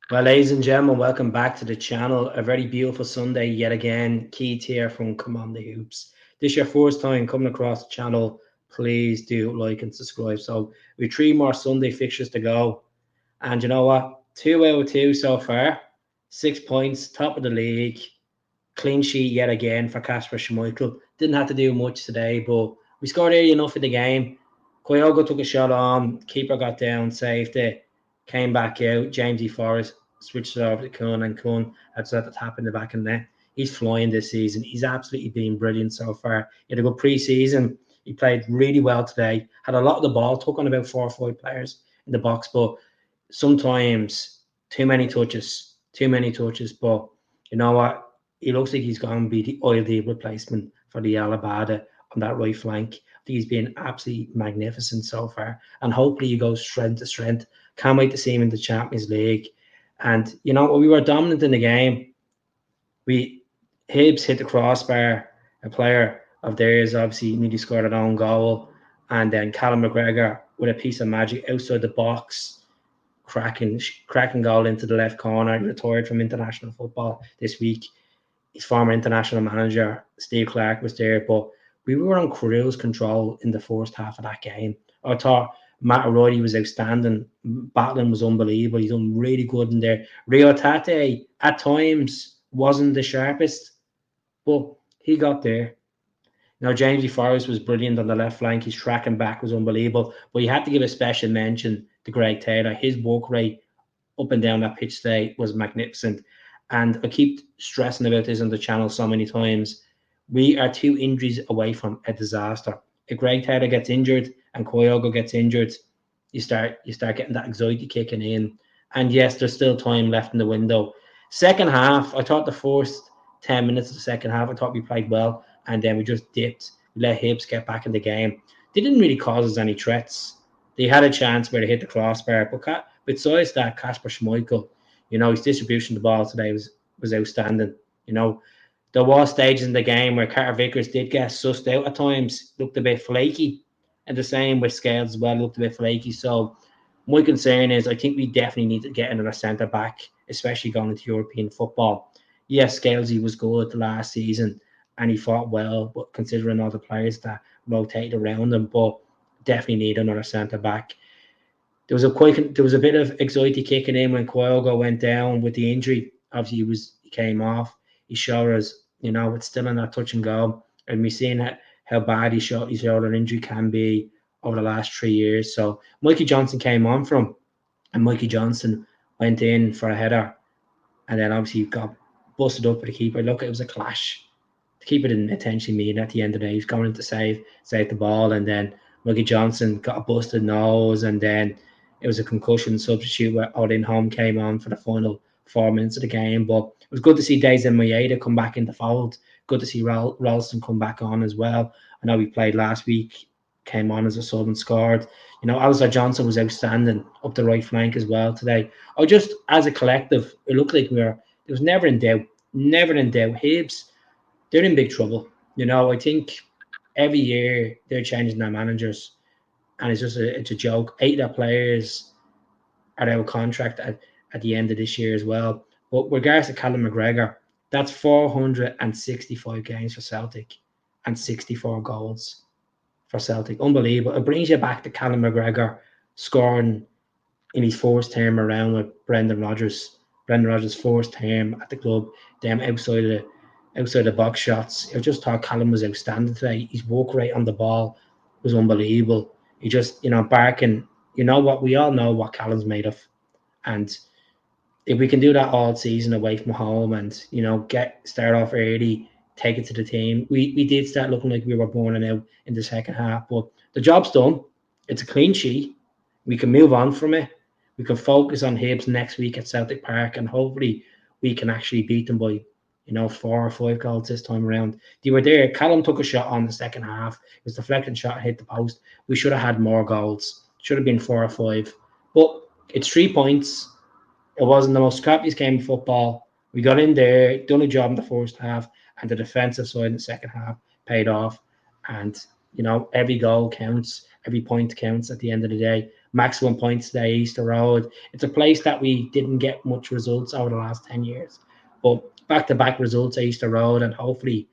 Well, ladies and gentlemen, welcome back to the channel. A very beautiful Sunday yet again. Keith here from Come On The Hoops. This is your first time coming across the channel. Please do like and subscribe. So we have 3 more Sunday fixtures to go. And you know what? 2 out of 2 so far. 6 points, top of the league. Clean sheet yet again for Kasper Schmeichel. Didn't have to do much today, but we scored early enough in the game. KYOGO took a shot on. Keeper got down, saved it. Came back out. Jamesy Forrest switched it over to KUHN, and KUHN had set the tap in the back of the net. He's flying this season. He's absolutely been brilliant so far. He had a good pre-season. He played really well today. Had a lot of the ball. Took on about 4 or 5 players in the box, but sometimes too many touches. Too many touches. But you know what? He looks like he's going to be the ideal replacement for the Alabada on that right flank. I think he's been absolutely magnificent so far, and hopefully he goes strength to strength. Can't wait to see him in the Champions League. And you know, we were dominant in the game. We HIBS hit the crossbar. A player of theirs obviously nearly scored an own goal, and then CALLUM MCGREGOR with a piece of magic outside the box, cracking goal into the left corner. He retired from international football this week. His former international manager Steve Clark was there, but we were on cruise control in the first half of that game. I thought Matt O'Reilly was outstanding. Battling was unbelievable. He's done really good in there. Rio Tate at times wasn't the sharpest, but he got there. Now, Jamesy Forrest was brilliant on the left flank. His tracking back was unbelievable. But you have to give a special mention to Greg Taylor. His work rate up and down that pitch today was magnificent. And I keep stressing about this on the channel so many times. We are 2 injuries away from a disaster. If Greg Taylor gets injured and KYOGO gets injured, you start getting that anxiety kicking in. And yes, there's still time left in the window. Second half, I thought the first 10 minutes of the second half, I thought we played well, and then we just dipped. We let HIBS get back in the game. They didn't really cause us any threats. They had a chance where they hit the crossbar, but besides that, Kasper Schmeichel, you know, his distribution of the ball today was outstanding. You know, there was stages in the game where Carter Vickers did get sussed out at times, looked a bit flaky, and the same with Scales as well, looked a bit flaky. So my concern is I think we definitely need to get another centre back, especially going into European football. Yes, Scalesy was good last season and he fought well, but considering all the players that rotated around him, but definitely need another centre back. There was a bit of anxiety kicking in when KYOGO went down with the injury. Obviously, he came off. He showed us, you know, it's still in that touch and go, and we've seen how bad his shoulder injury can be over the last 3 years. So Mikey Johnson came on from, and Mikey Johnson went in for a header, and then obviously got busted up with the keeper. Look, it was a clash. The keeper didn't intentionally mean at the end of the day. He was going in to save the ball, and then Mikey Johnson got a busted nose, and then it was a concussion substitute where Odin Holm came on for the final 4 minutes of the game. But it was good to see Days and Maeda come back in the fold. Good to see Ralston come back on as well. I know he played last week, came on as a sub and scored. You know, Alistair Johnson was outstanding up the right flank as well today. Or just as a collective, it looked like it was never in doubt. Never in doubt. Hibs, they're in big trouble. You know, I think every year they're changing their managers, and it's a joke. 8 of their players are out of contract at the end of this year as well. But regards to CALLUM MCGREGOR, that's 465 games for Celtic and 64 goals for Celtic. Unbelievable. It brings you back to CALLUM MCGREGOR scoring in his first term around with Brendan Rodgers. Brendan Rodgers' first term at the club, them outside the box shots. I just thought Callum was outstanding today. His work rate on the ball was unbelievable. He just, you know, barking. You know what? We all know what Callum's made of. And if we can do that all season away from home and, you know, start off early, take it to the team. We did start looking like we were burning out in the second half, but the job's done. It's a clean sheet. We can move on from it. We can focus on Hibs next week at Celtic Park, and hopefully we can actually beat them by, you know, 4 or 5 goals this time around. They were there. Callum took a shot on the second half. It was a deflected shot, hit the post. We should have had more goals. Should have been 4 or 5. But it's 3 points. It wasn't the most scrappiest game of football. We got in there, done a job in the first half, and the defensive side in the second half paid off. And, you know, every goal counts, every point counts at the end of the day. maximum points today, Easter Road. It's a place that we didn't get much results over the last 10 years. But back-to-back results at Easter Road, and hopefully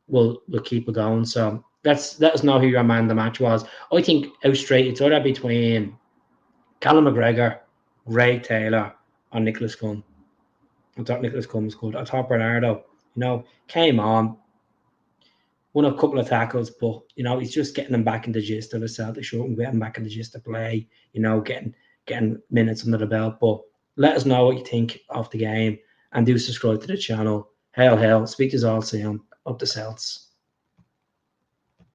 we'll keep it going. So let us know who your man of the match was. I think out straight, it's either between Callum McGregor, Ray Taylor, and Nicholas Cunn. I thought Nicholas Cunn was good. I thought Bernardo, came on, won a couple of tackles, but he's just getting them back in the gist of the Celtic shirt and getting back in the gist of play. Getting minutes under the belt. But let us know what you think of the game, and do subscribe to the channel. Hail, hail! Speak to us all soon. Up the Celts.